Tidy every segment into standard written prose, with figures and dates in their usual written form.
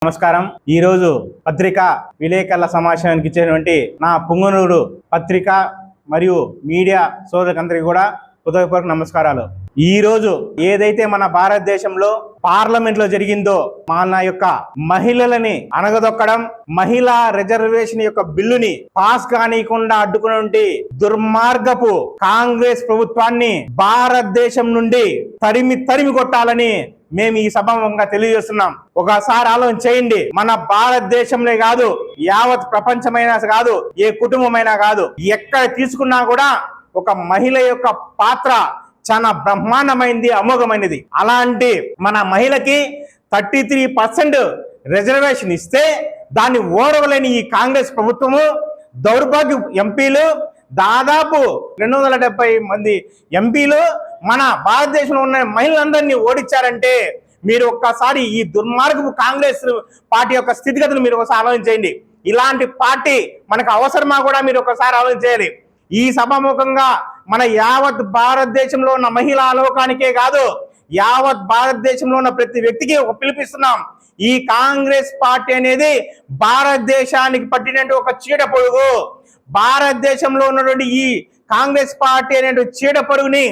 నమస్కారం. ఈరోజు పత్రికా విలేకరుల సమావేశానికి ఇచ్చినటువంటి నా పుంగనూరు పత్రిక మరియు మీడియా సోదరులందరికీ కూడా హృదయపూర్వక నమస్కారాలు. ఈ రోజు ఏదైతే మన భారతదేశంలో పార్లమెంట్ లో జరిగిందో మన యొక్క మహిళలని అణగదొక్కడం, మహిళా రిజర్వేషన్ యొక్క బిల్లుని పాస్ కానీయకుండా అడ్డుకున్నటువంటి దుర్మార్గపు కాంగ్రెస్ ప్రభుత్వాన్ని భారతదేశం నుండి తరిమి కొట్టాలని మేము ఈ సభాముఖంగా తెలియజేస్తున్నాం. ఒకసారి ఆలోచన చేయండి. మన భారతదేశంలో కాదు, యావత్ ప్రపంచమైనా కాదు, ఏ కుటుంబమైనా కాదు, ఎక్కడ తీసుకున్నా కూడా ఒక మహిళ యొక్క పాత్ర చాలా బ్రహ్మాండమైంది, అమోఘమైనది. అలాంటి మన మహిళకి 33% రిజర్వేషన్ ఇస్తే దాన్ని ఓడవలేని ఈ కాంగ్రెస్ ప్రభుత్వము, దౌర్భాగ్య ఎంపీలు, దాదాపు 270 మంది ఎంపీలు మన భారతదేశంలో ఉన్న మహిళలందరినీ ఓడించారంటే మీరు ఒక్కసారి ఈ దుర్మార్గపు కాంగ్రెస్ పార్టీ యొక్క స్థితిగతులు మీరు ఒకసారి ఆలోచించండి. ఇలాంటి పార్టీ మనకు అవసరమా కూడా మీరు ఒకసారి ఆలోచించాలి. ఈ సభాముఖంగా మన యావత్ భారతదేశంలో ఉన్న మహిళా లోకానికే కాదు, యావత్ భారతదేశంలో ఉన్న ప్రతి వ్యక్తికి ఒక పిలిపిస్తున్నాం. ఈ కాంగ్రెస్ పార్టీ అనేది భారతదేశానికి పట్టినట్టు ఒక చీడ పొడుగు. భారతదేశంలో ఉన్నటువంటి ఈ కాంగ్రెస్ పార్టీ అనేటువంటి చీడ పొరుగుని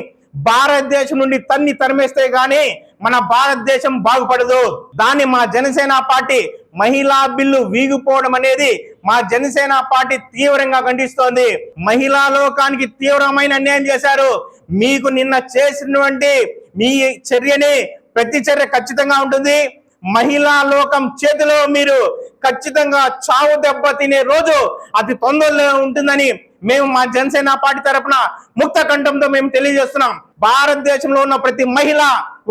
భారతదేశం నుండి తరిమేస్తే గానీ మన భారతదేశం బాగుపడదు. దాన్ని మా జనసేన పార్టీ మహిళా బిల్లు వీగిపోవడం అనేది మా జనసేన పార్టీ తీవ్రంగా ఖండిస్తోంది. మహిళా లోకానికి తీవ్రమైన అన్యాయం చేశారు. మీకు నిన్న చేసినటువంటి మీ చర్యని ప్రతి చర్య ఖచ్చితంగా ఉంటుంది. మహిళా లోకం చేతిలో మీరు ఖచ్చితంగా చావు దెబ్బ తినే రోజు అతి తొందరలో ఉంటుందని మేము మా జనసేన పార్టీ తరపున ముక్త కంఠంతో మేము తెలియజేస్తున్నాం. భారతదేశంలో ఉన్న ప్రతి మహిళ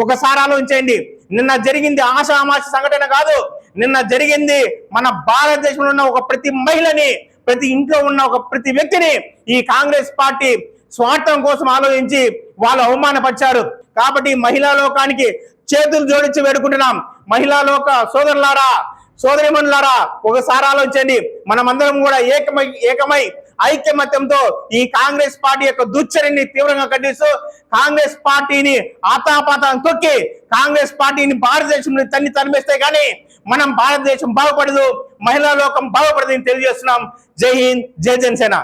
ఒకసారి ఆలోచించండి. నిన్న జరిగింది ఆషామాష సంఘటన కాదు. నిన్న జరిగింది మన భారతదేశంలో ఉన్న ఒక ప్రతి మహిళని, ప్రతి ఇంట్లో ఉన్న ఒక ప్రతి వ్యక్తిని ఈ కాంగ్రెస్ పార్టీ స్వార్థం కోసం ఆలోచించి వాళ్ళు అవమానపరిచారు. కాబట్టి మహిళా లోకానికి చేతులు జోడించి వేడుకుంటున్నాం. మహిళా లోక సోదరులారా, సోదరిమణులారా, ఒకసారి ఆలోచించండి. మనమందరం కూడా ఏకమై ఐక్యమత్యంతో ఈ కాంగ్రెస్ పార్టీ యొక్క దుశ్చర్యని తీవ్రంగా ఖండిస్తూ కాంగ్రెస్ పార్టీని ఆతాపాతం తొక్కి కాంగ్రెస్ పార్టీని భారతదేశంలో తరిమేస్తే కానీ మనం భారతదేశం బాగుపడదు, మహిళా లోకం బాగుపడదు అని తెలియజేస్తున్నాం. జై హింద్, జై జనసేన.